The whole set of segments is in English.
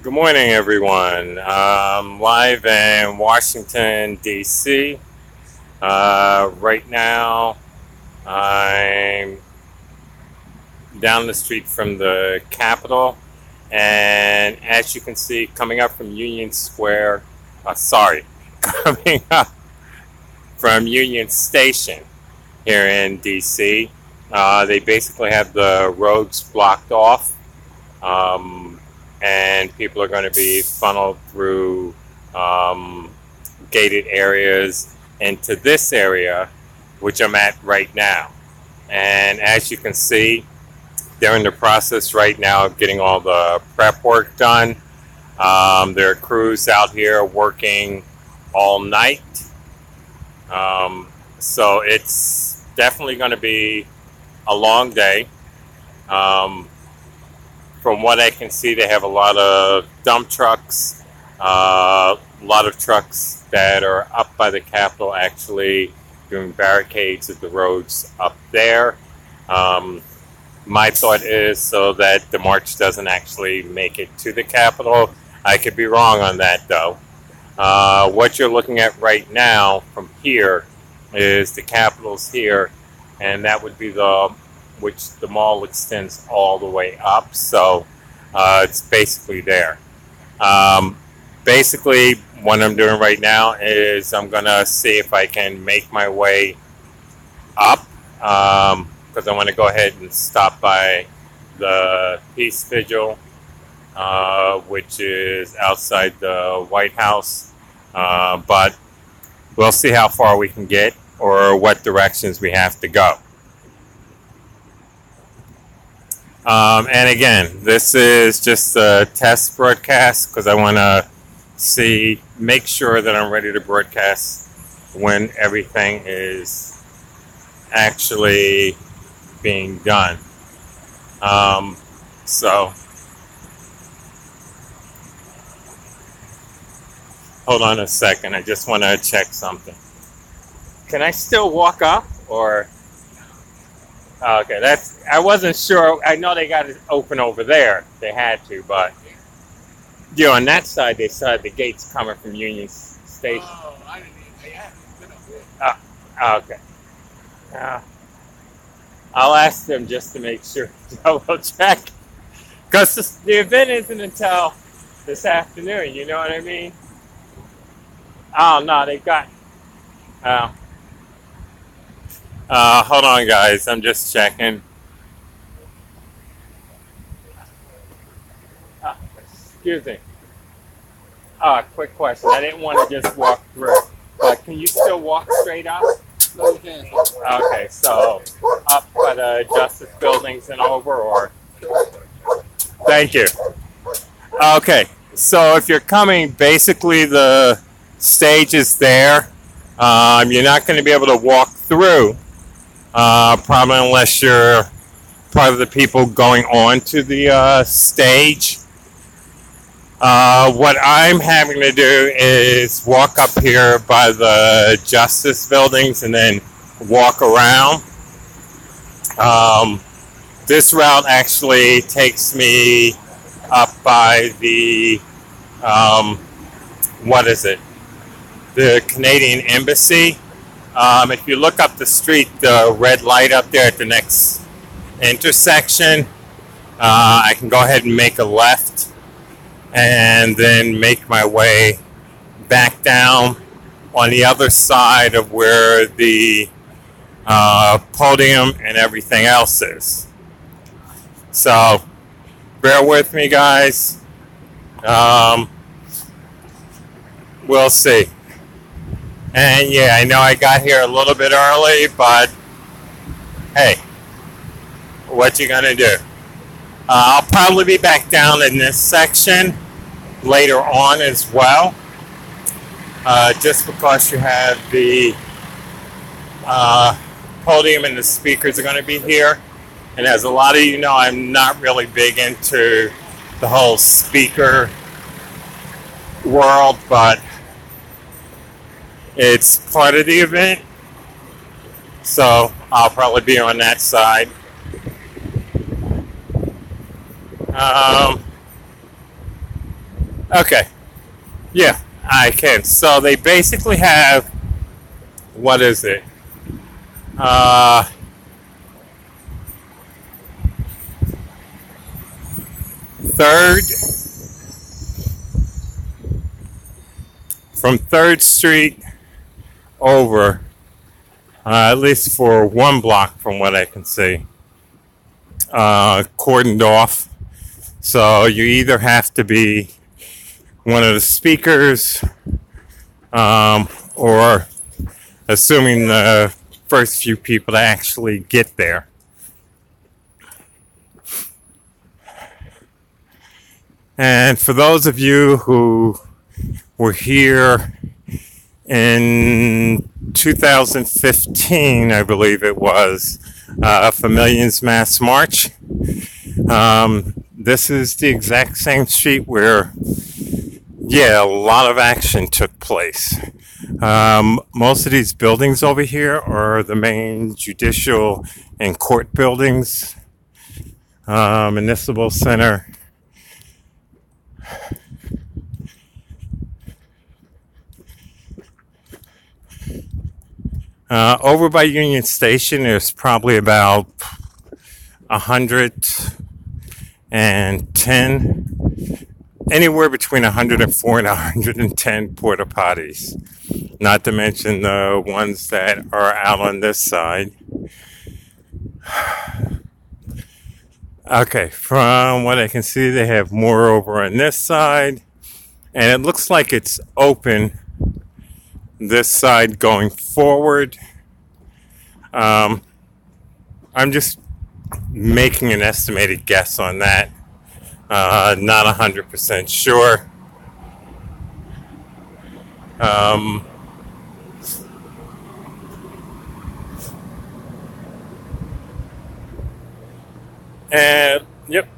Good morning, everyone. Live in Washington, D.C. Right now, I'm down the street from the Capitol, and as you can see, coming up from Union Square, coming up from Union Station here in D.C. They basically have the roads blocked off. And people are going to be funneled through gated areas into this area, which I'm at right now. And as you can see, they're in the process right now of getting all the prep work done. There are crews out here working all night. So it's definitely going to be a long day. From what I can see, they have a lot of dump trucks, a lot of trucks that are up by the Capitol actually doing barricades of the roads up there. My thought is so that the march doesn't actually make it to the Capitol. I could be wrong on that, though. What you're looking at right now from here is the Capitol's here, and that would be which the mall extends all the way up, so it's basically there. Basically, what I'm doing right now is I'm gonna see if I can make my way up, because I want to go ahead and stop by the Peace Vigil, which is outside the White House, but we'll see how far we can get or what directions we have to go. And again, this is just a test broadcast because I want to make sure that I'm ready to broadcast when everything is actually being done. So, hold on a second. I just want to check something. Can I still walk up or? Okay, I wasn't sure. I know they got it open over there. They had to, but on that side, they said the gates coming from Union Station. Oh, I didn't even, they haven't been up there. Okay. I'll ask them just to make sure. Double check. Because the event isn't until this afternoon, you know what I mean? Oh, no, they got... hold on, guys. I'm just checking. Excuse me. Quick question. I didn't want to just walk through. But can you still walk straight up? No, you can't. Okay, so up by the Justice Buildings and over, or? Thank you. Okay, so if you're coming, basically the stage is there. You're not going to be able to walk through. Probably unless you're part of the people going on to the stage. What I'm having to do is walk up here by the Justice Buildings and then walk around. This route actually takes me up by the, the Canadian Embassy. If you look up the street, the red light up there at the next intersection, I can go ahead and make a left and then make my way back down on the other side of where the podium and everything else is. So bear with me, guys. We'll see. And yeah, I know I got here a little bit early, but hey, what you gonna do? I'll probably be back down in this section later on as well, just because you have the podium and the speakers are going to be here. And as a lot of you know, I'm not really big into the whole speaker world, but it's part of the event, so I'll probably be on that side. Okay. Yeah, I can. So they basically have, what is it? Uh, Third, from Third Street over, at least for one block from what I can see, cordoned off. So you either have to be one of the speakers, or assuming the first few people to actually get there. And for those of you who were here in 2015, I believe it was, for Millions Mass March, this is the exact same street where, yeah, a lot of action took place. Most of these buildings over here are the main judicial and court buildings, municipal center. Over by Union Station, there's probably about 110, anywhere between 104 and 110 porta potties. Not to mention the ones that are out on this side. Okay, from what I can see, they have more over on this side. And it looks like it's open this side going forward. I'm just making an estimated guess on that. Not 100% sure. And yep,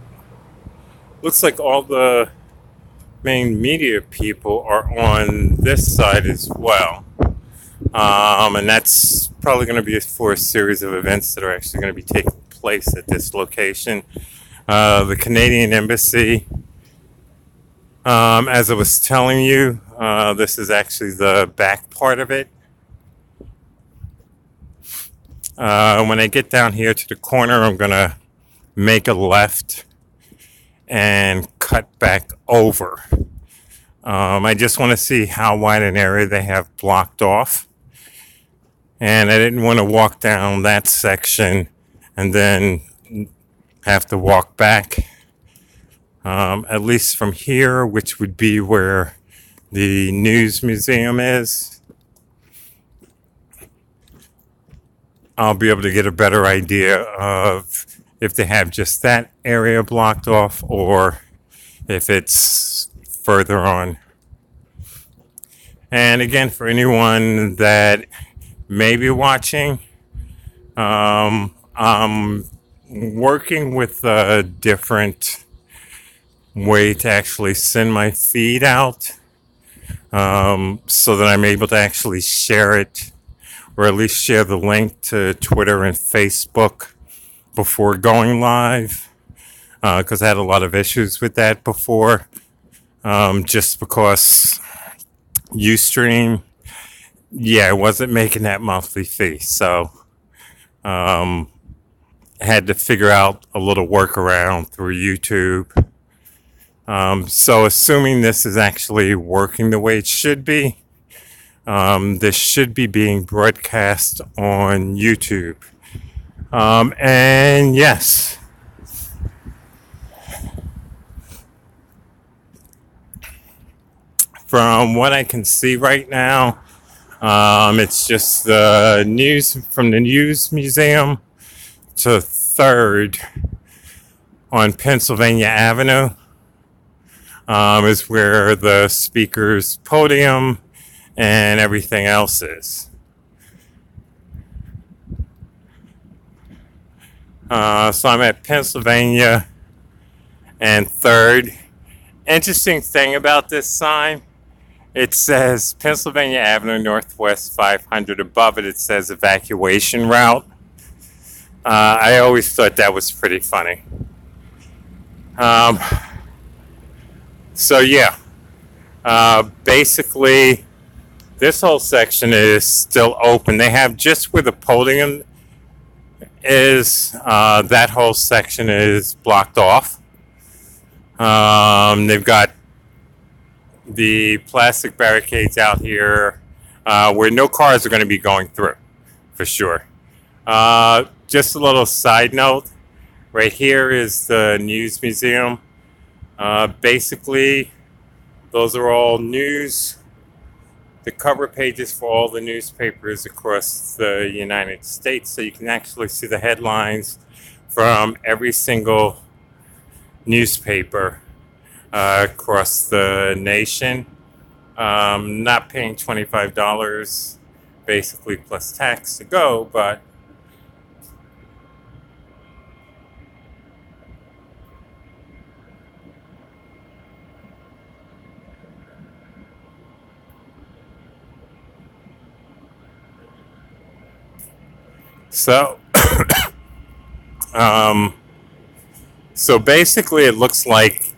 looks like all the main media people are on this side as well. And that's probably going to be for a series of events that are actually going to be taking place at this location. The Canadian Embassy, as I was telling you, this is actually the back part of it. When I get down here to the corner, I'm going to make a left and cut back over. I just want to see how wide an area they have blocked off. And I didn't want to walk down that section and then have to walk back. At least from here, which would be where the news museum is, I'll be able to get a better idea of if they have just that area blocked off or if it's further on. And again, for anyone that may be watching, I'm working with a different way to actually send my feed out, so that I'm able to actually share it, or at least share the link to Twitter and Facebook before going live, because I had a lot of issues with that before, just because Ustream, yeah, I wasn't making that monthly fee, so I had to figure out a little workaround through YouTube. So assuming this is actually working the way it should be, this should be being broadcast on YouTube. And yes, from what I can see right now, it's just the news from the News Museum to 3rd on Pennsylvania Avenue, is where the speaker's podium and everything else is. So I'm at Pennsylvania and 3rd. Interesting thing about this sign, it says Pennsylvania Avenue Northwest 500. Above it, it says evacuation route. I always thought that was pretty funny. So yeah, Basically, this whole section is still open. They have just where the podium is, that whole section is blocked off. They've got the plastic barricades out here where no cars are going to be going through, for sure. Just a little side note, right here is the News Museum. Basically, those are all news, the cover pages for all the newspapers across the United States, so you can actually see the headlines from every single newspaper across the nation. Not paying $25 basically plus tax to go, but so so basically it looks like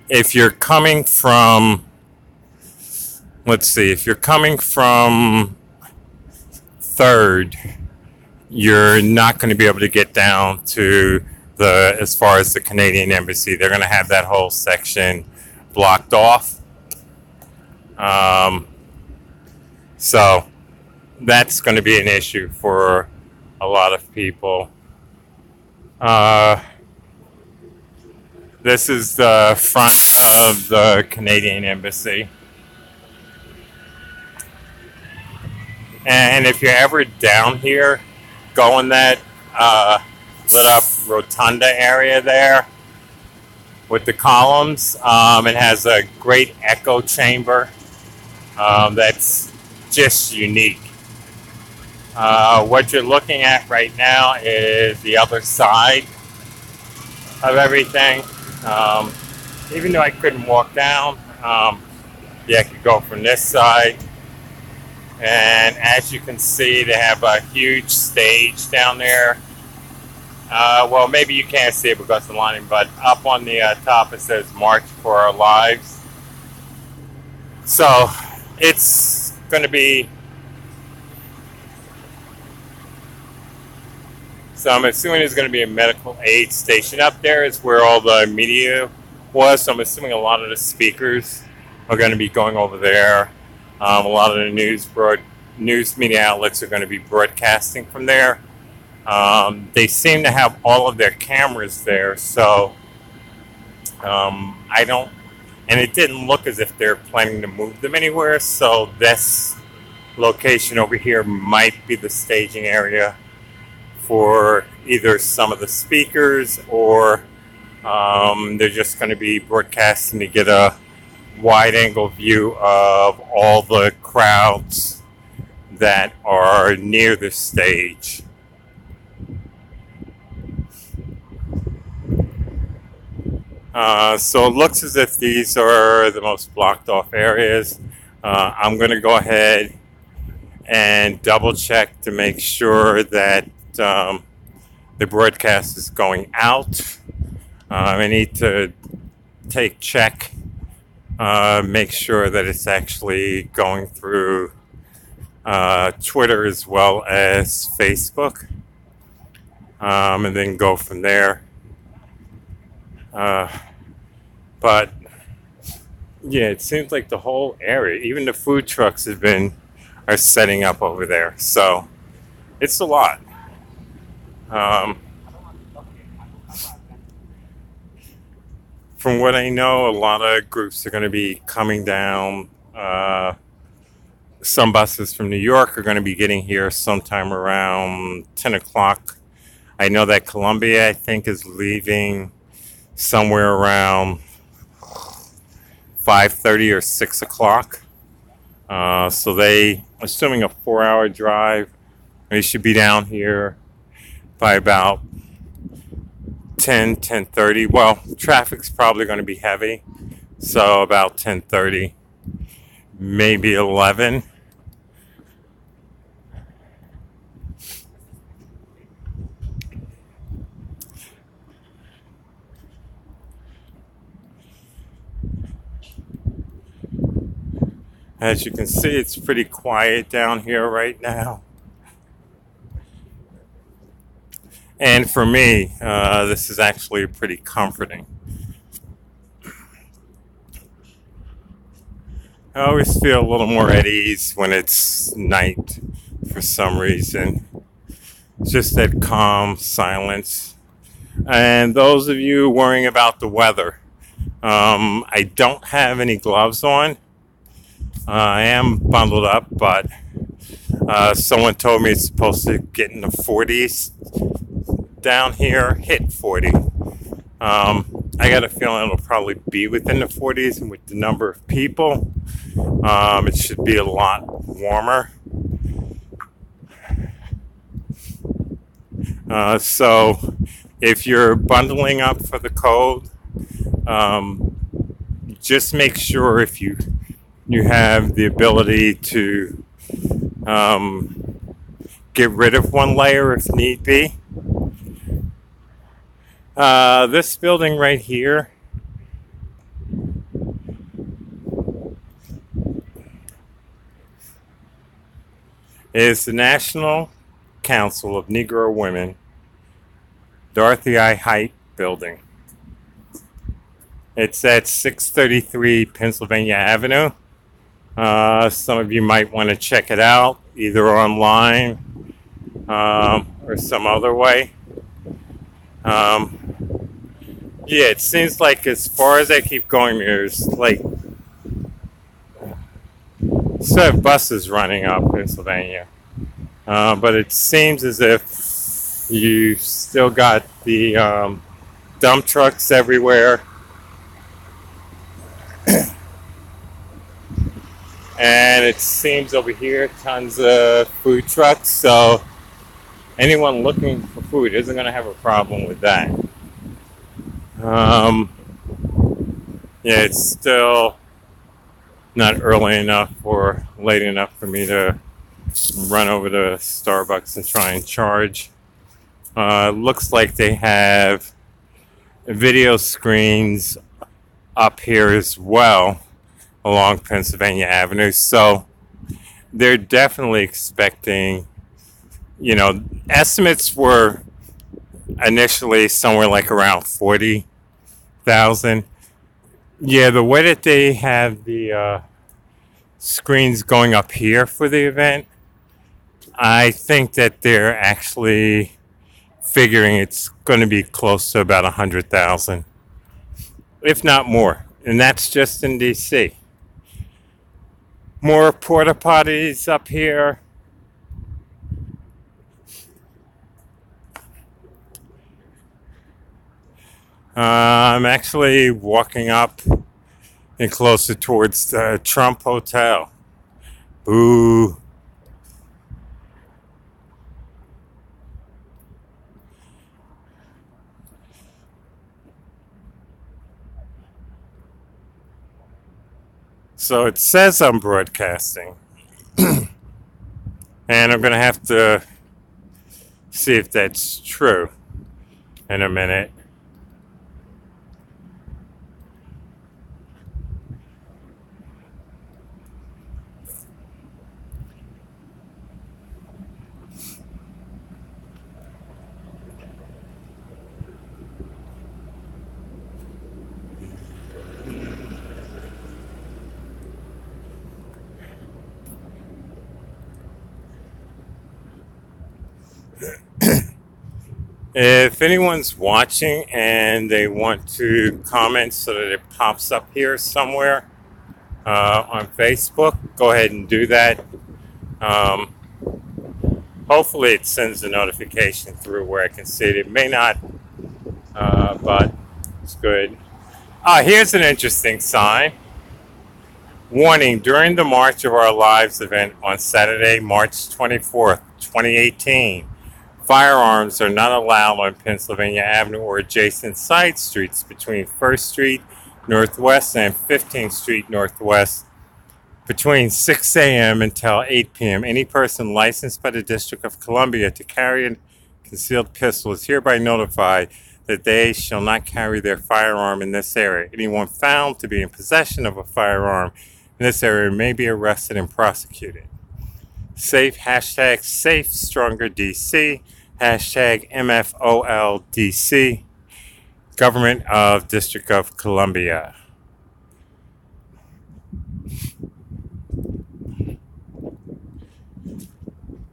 if you're coming from, let's see, if you're coming from 3rd, you're not going to be able to get down to the, as far as the Canadian Embassy. They're going to have that whole section blocked off. So that's going to be an issue for a lot of people. This is the front of the Canadian Embassy. And if you're ever down here, go in that lit up rotunda area there with the columns. It has a great echo chamber that's just unique. What you're looking at right now is the other side of everything. Even though I couldn't walk down, yeah, I could go from this side. And as you can see, they have a huge stage down there. Well, maybe you can't see it because of the lighting, but up on the top it says March for Our Lives. So it's going to be, so I'm assuming there's going to be a medical aid station. Up there is where all the media was, so I'm assuming a lot of the speakers are going to be going over there. A lot of the news media outlets are going to be broadcasting from there. They seem to have all of their cameras there, so I don't, and it didn't look as if they're planning to move them anywhere, so this location over here might be the staging area for either some of the speakers, or they're just going to be broadcasting to get a wide-angle view of all the crowds that are near the stage. So it looks as if these are the most blocked off areas. I'm going to go ahead and double check to make sure that the broadcast is going out. I need to check, make sure that it's actually going through Twitter as well as Facebook, and then go from there. But yeah, it seems like the whole area, even the food trucks are setting up over there. So it's a lot. From what I know, a lot of groups are going to be coming down. Some buses from New York are going to be getting here sometime around 10 o'clock. I know that Columbia, I think, is leaving somewhere around 5:30 or 6 o'clock. So they, assuming a 4-hour drive, they should be down here by about 10:30. Well, traffic's probably going to be heavy, so about 10:30, maybe 11. As you can see, it's pretty quiet down here right now. And for me, this is actually pretty comforting. I always feel a little more at ease when it's night for some reason. Just that calm silence. And those of you worrying about the weather, I don't have any gloves on. I am bundled up, but someone told me it's supposed to get in the 40s down here, hit 40. I got a feeling it'll probably be within the 40s, and with the number of people, it should be a lot warmer. So if you're bundling up for the cold, just make sure if you have the ability to get rid of one layer if need be. This building right here is the National Council of Negro Women, Dorothy I. Height building. It's at 633 Pennsylvania Avenue. Some of you might want to check it out, either online or some other way. Yeah, it seems like as far as I keep going, there's like still have buses running up Pennsylvania. But it seems as if you still got the dump trucks everywhere. And it seems over here, tons of food trucks. So anyone looking for food isn't going to have a problem with that. Yeah, it's still not early enough or late enough for me to run over to Starbucks and try and charge. Looks like they have video screens up here as well along Pennsylvania Avenue. So they're definitely expecting, estimates were initially somewhere like around 40,000. Yeah, the way that they have the screens going up here for the event, I think that they're actually figuring it's going to be close to about 100,000, if not more. And that's just in DC. More porta potties up here. I'm actually walking up and closer towards the Trump Hotel. Boo. So it says I'm broadcasting. And I'm going to have to see if that's true in a minute. If anyone's watching and they want to comment so that it pops up here somewhere on Facebook, go ahead and do that. Hopefully it sends a notification through where I can see it. It may not, but it's good. Here's an interesting sign. Warning, during the March of Our Lives event on Saturday, March 24th, 2018, firearms are not allowed on Pennsylvania Avenue or adjacent side streets between 1st Street Northwest and 15th Street Northwest between 6 a.m. until 8 p.m. Any person licensed by the District of Columbia to carry a concealed pistol is hereby notified that they shall not carry their firearm in this area. Anyone found to be in possession of a firearm in this area may be arrested and prosecuted. Safe, hashtag Safe Stronger DC, hashtag MFOLDC, Government of District of Columbia.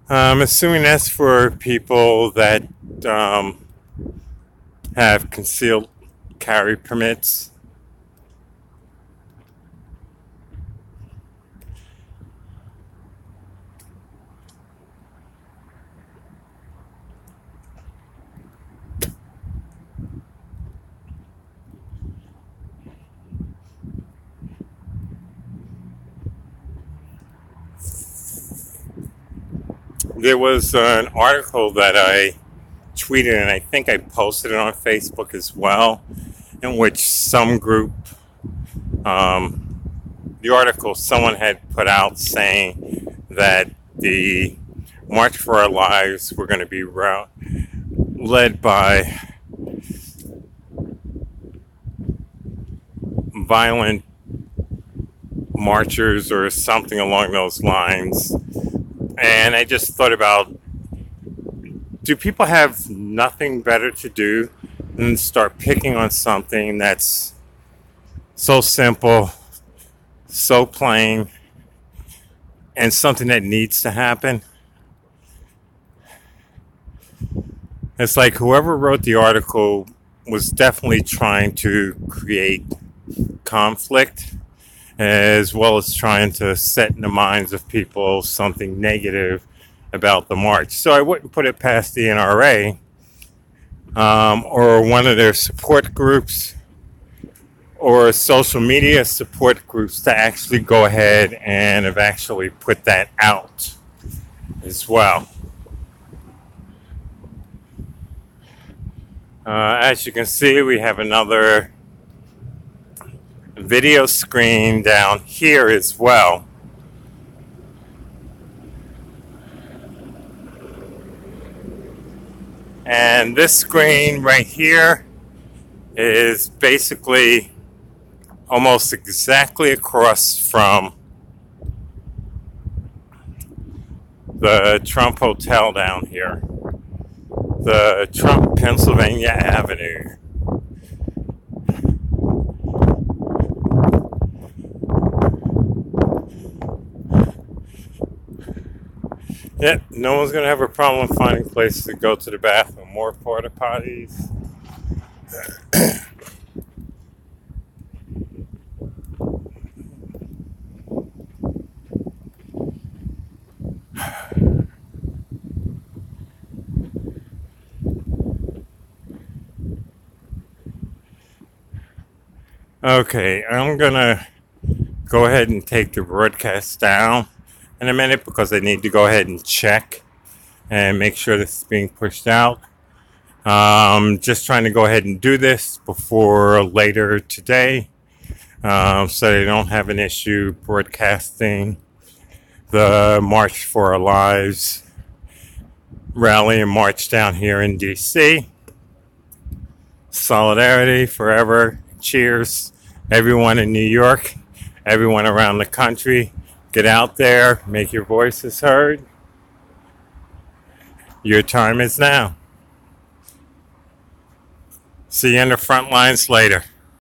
I'm assuming that's for people that have concealed carry permits. There was an article that I tweeted, and I think I posted it on Facebook as well, in which some group, the article someone had put out saying that the March for Our Lives were going to be led by violent marchers or something along those lines. And I just thought about, do people have nothing better to do than start picking on something that's so simple, so plain, and something that needs to happen? It's like whoever wrote the article was definitely trying to create conflict, as well as trying to set in the minds of people something negative about the march. So I wouldn't put it past the NRA or one of their support groups or social media support groups to actually go ahead and have actually put that out as well. As you can see, we have another video screen down here as well. And this screen right here is basically almost exactly across from the Trump Hotel down here, the Trump Pennsylvania Avenue. Yeah, no one's going to have a problem finding places to go to the bathroom. More porta potties. Okay, I'm going to go ahead and take the broadcast down in a minute because I need to go ahead and check and make sure this is being pushed out. Just trying to go ahead and do this before later today, so they don't have an issue broadcasting the March for Our Lives rally and march down here in DC. Solidarity forever. Cheers. Everyone in New York, everyone around the country. Get out there, make your voices heard. Your time is now. See you in the front lines later.